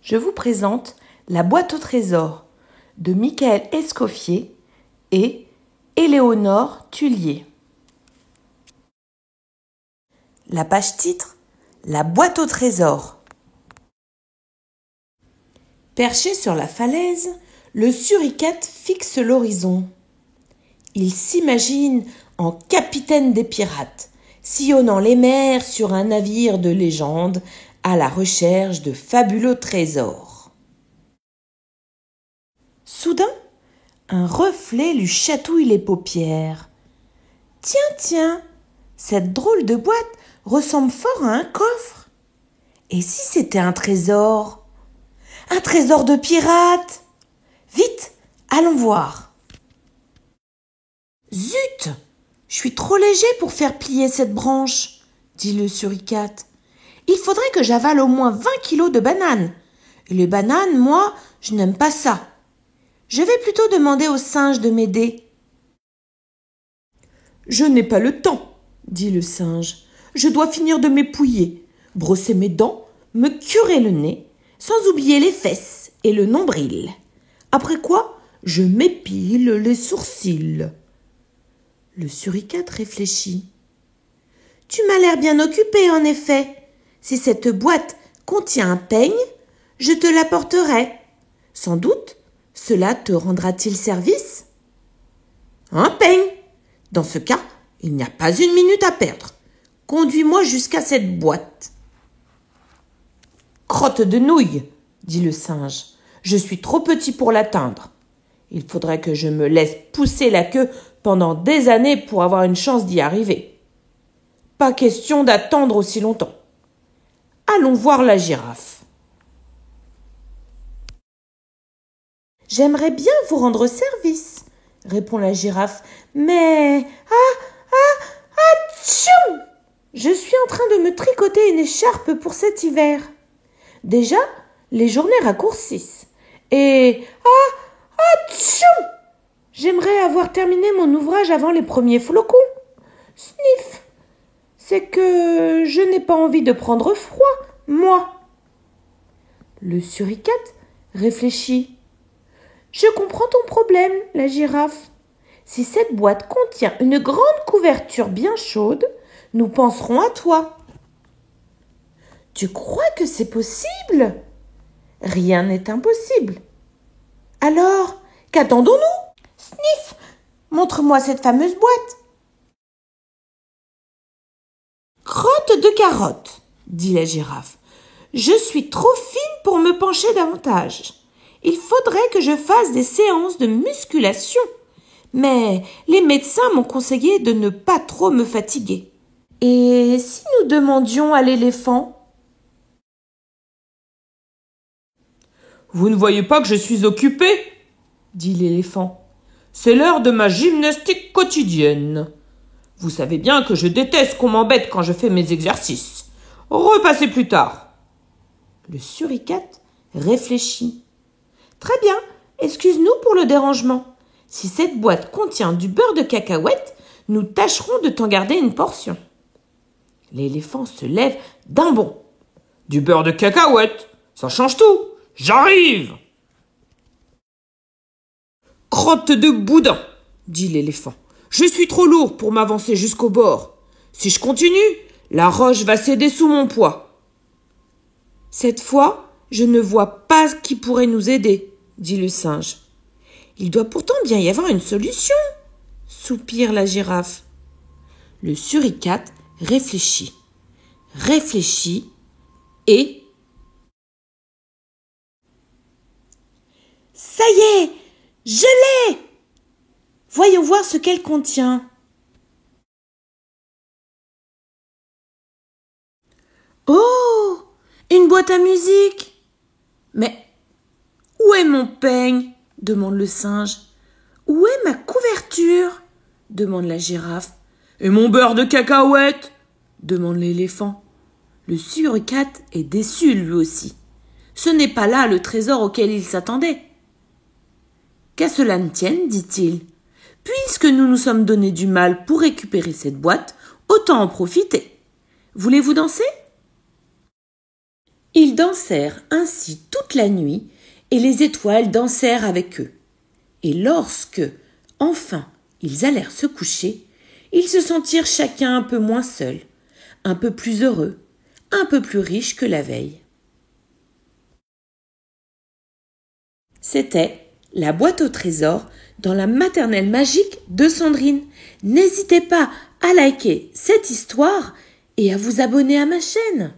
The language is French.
je vous présente La boîte au trésor de Michael Escoffier et Éléonore Tullier. La page titre La boîte au trésor. Perché sur la falaise, le suricate fixe l'horizon. Il s'imagine en capitaine des pirates, sillonnant les mers sur un navire de légende à la recherche de fabuleux trésors. Soudain, un reflet lui chatouille les paupières. Tiens, cette drôle de boîte ressemble fort à un coffre. Et si c'était un trésor? Un trésor de pirate! Vite, allons voir. Zut! Je suis trop léger pour faire plier cette branche, dit le suricate. Il faudrait que j'avale au moins 20 kilos de bananes. Et les bananes, moi, je n'aime pas ça. Je vais plutôt demander au singe de m'aider. Je n'ai pas le temps, dit le singe. Je dois finir de m'épouiller, brosser mes dents, me curer le nez, sans oublier les fesses et le nombril. Après quoi, je m'épile les sourcils. Le suricate réfléchit. Tu m'as l'air bien occupé, en effet. Si cette boîte contient un peigne, je te l'apporterai. Sans doute, cela te rendra-t-il service? Un peigne? Dans ce cas, il n'y a pas une minute à perdre. Conduis-moi jusqu'à cette boîte. Crotte de nouille, dit le singe. Je suis trop petit pour l'atteindre. Il faudrait que je me laisse pousser la queue pendant des années pour avoir une chance d'y arriver. Pas question d'attendre aussi longtemps. Allons voir la girafe. J'aimerais bien vous rendre service, répond la girafe, mais... Tchoum! Je suis en train de me tricoter une écharpe pour cet hiver. Déjà, les journées raccourcissent. Et... Tchoum! J'aimerais avoir terminé mon ouvrage avant les premiers flocons. Sniff! C'est que je n'ai pas envie de prendre froid, moi. Le suricate réfléchit. Je comprends ton problème, la girafe. Si cette boîte contient une grande couverture bien chaude, nous penserons à toi. Tu crois que c'est possible? Rien n'est impossible. Alors, qu'attendons-nous? Sniff! Montre-moi cette fameuse boîte. Crotte de carotte, dit la girafe. Je suis trop fine pour me pencher davantage. Il faudrait que je fasse des séances de musculation. Mais les médecins m'ont conseillé de ne pas trop me fatiguer. Et si nous demandions à l'éléphant? Vous ne voyez pas que je suis occupé, dit l'éléphant. C'est l'heure de ma gymnastique quotidienne. Vous savez bien que je déteste qu'on m'embête quand je fais mes exercices. Repassez plus tard. Le suricate réfléchit. Très bien, excuse-nous pour le dérangement. Si cette boîte contient du beurre de cacahuète, nous tâcherons de t'en garder une portion. L'éléphant se lève d'un bond. Du beurre de cacahuète, ça change tout. J'arrive. Crotte de boudin, dit l'éléphant. Je suis trop lourd pour m'avancer jusqu'au bord. Si je continue, la roche va céder sous mon poids. Cette fois, je ne vois pas qui pourrait nous aider, dit le singe. Il doit pourtant bien y avoir une solution, soupire la girafe. Le suricate réfléchit et... Ça y est, je l'ai! Voyons voir ce qu'elle contient. Oh, une boîte à musique! Mais où est mon peigne? Demande le singe. Où est ma couverture? Demande la girafe. Et mon beurre de cacahuète? Demande l'éléphant. Le suricate est déçu lui aussi. Ce n'est pas là le trésor auquel il s'attendait. Qu'à cela ne tienne, dit-il. Puisque nous nous sommes donné du mal pour récupérer cette boîte, autant en profiter. Voulez-vous danser? Ils dansèrent ainsi toute la nuit, et les étoiles dansèrent avec eux. Et lorsque, enfin, ils allèrent se coucher, ils se sentirent chacun un peu moins seuls, un peu plus heureux, un peu plus riches que la veille. C'était la boîte au trésor dans la maternelle magique de Sandrine. N'hésitez pas à liker cette histoire et à vous abonner à ma chaîne.